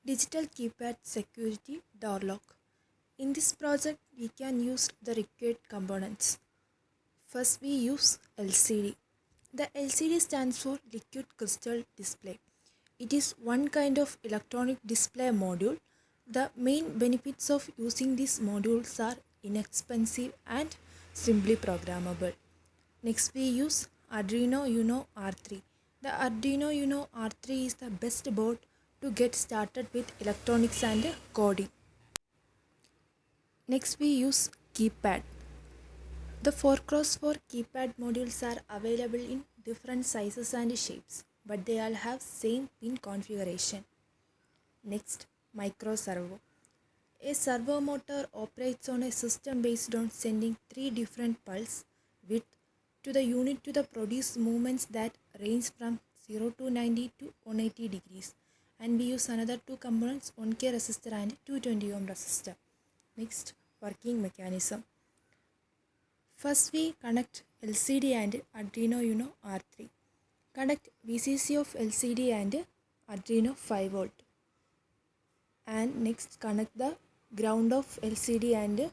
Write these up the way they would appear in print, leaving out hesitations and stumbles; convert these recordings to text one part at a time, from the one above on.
Digital keypad security door lock. In this project, we can use the required components. First, we use LCD. The LCD stands for liquid crystal display. It is one kind of electronic display module. The main benefits of using these modules are inexpensive and simply programmable. Next, we use Arduino Uno R3. The Arduino Uno R3 is the best board to get started with electronics and coding. Next, we use Keypad. The 4x4 keypad modules are available in different sizes and shapes, but they all have same pin configuration. Next, micro servo. A servo motor operates on a system based on sending 3 different pulse width to the unit to the produce movements that range from 0 to 90 to 180 degrees. And we use another two components, 1K resistor and 220 ohm resistor. Next, working mechanism. First, we connect LCD and Arduino Uno R3. Connect VCC of LCD and Arduino 5V. And next, connect the ground of LCD and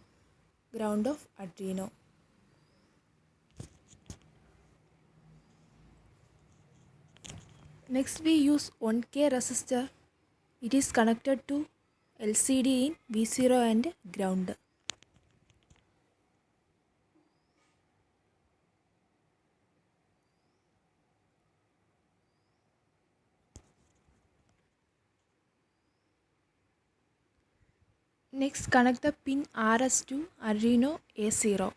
ground of Arduino. Next, we use 1K resistor. It is connected to LCD in V0 and ground. Next, connect the pin RS to Arduino A0.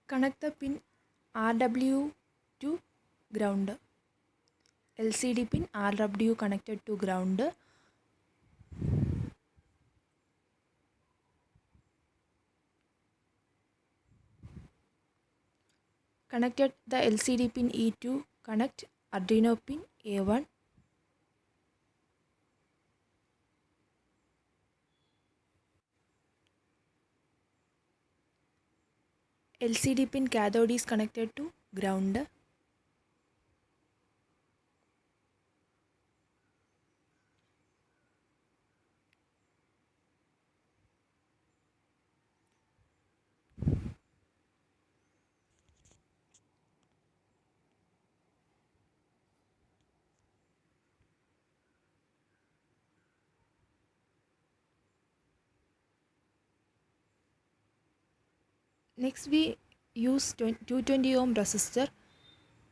Connect the pin RW to ground. LCD pin RW connected to ground. Connected the LCD pin E2, connect Arduino pin A1. LCD pin cathode is connected to ground. Next, we use 220 ohm resistor.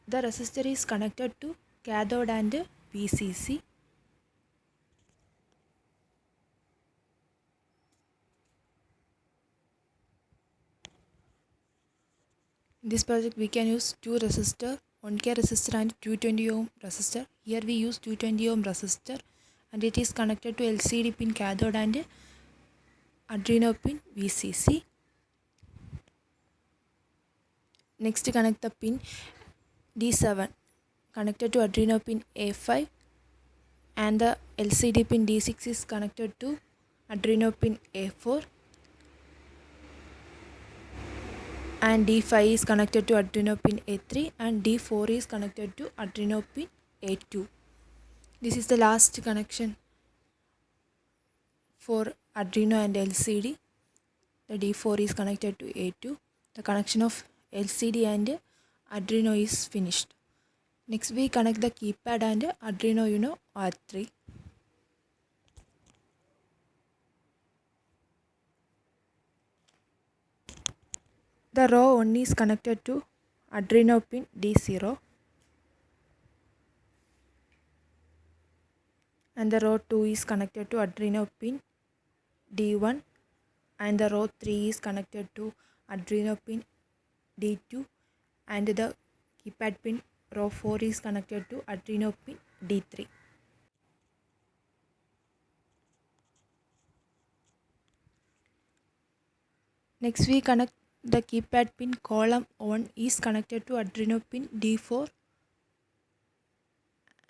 The resistor is connected to cathode and VCC. In this project, we can use two resistor, 1K resistor and 220 ohm resistor. Here we use 220 ohm resistor and it is connected to LCD pin cathode and Arduino pin VCC. Next, connect the pin D7 connected to Arduino pin A5 and the LCD pin D6 is connected to Arduino pin A4 and D5 is connected to Arduino pin A3 and D4 is connected to Arduino pin A2. This is the last connection for Arduino and LCD. The D4 is connected to A2. The connection of LCD and Arduino is finished. Next, we connect the keypad and Arduino Uno R3. The row 1 is connected to Arduino pin D0 and the row 2 is connected to Arduino pin D1 and the row 3 is connected to Arduino pin D2 and the keypad pin row 4 is connected to Arduino pin D3. Next, we connect the keypad pin column 1 is connected to Arduino pin D4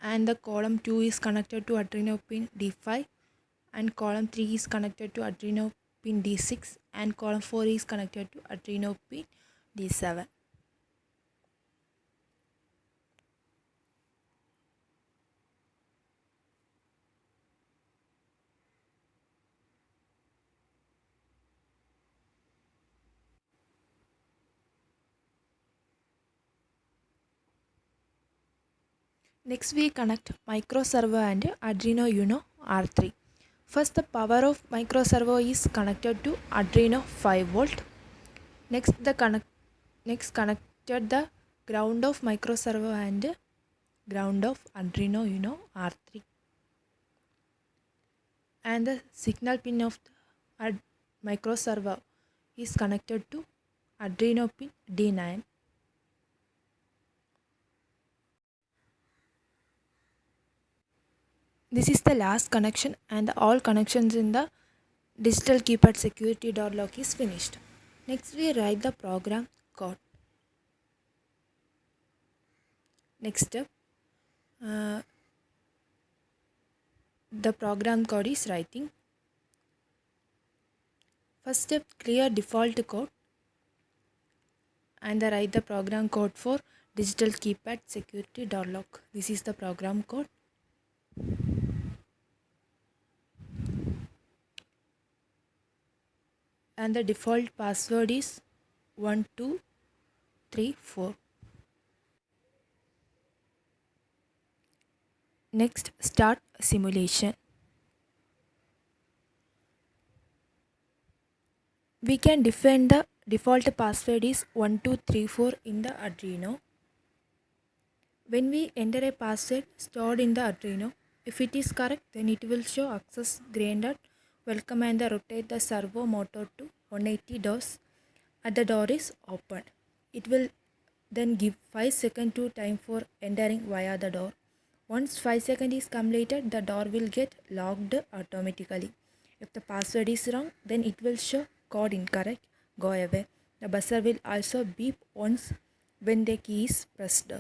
and the column 2 is connected to Arduino pin D5, and column 3 is connected to Arduino pin D6, and column 4 is connected to Arduino pin D7. Next we connect micro servo and Arduino Uno R3. First the power of micro servo is connected to Arduino 5V. Next connected the ground of micro servo and ground of Arduino Uno R3. And the signal pin of the micro servo is connected to Arduino pin D9. This is the last connection, and all connections in the digital keypad security door lock is finished. Next we write the program code. Next step, uh, the program code is writing. First step, clear default code and write the program code for digital keypad security door lock. This is the program code. And the default password is 1234. Next, start simulation. We can define the default password is 1234 in the Arduino. When we enter a password stored in the Arduino, if it is correct, then it will show access granted, welcome, and rotate the servo motor to 180 degrees at the door is opened. It will then give 5 seconds to time for entering via the door. Once 5 seconds is completed, the door will get locked automatically. If the password is wrong, then it will show code incorrect, go away. The buzzer will also beep once when the key is pressed.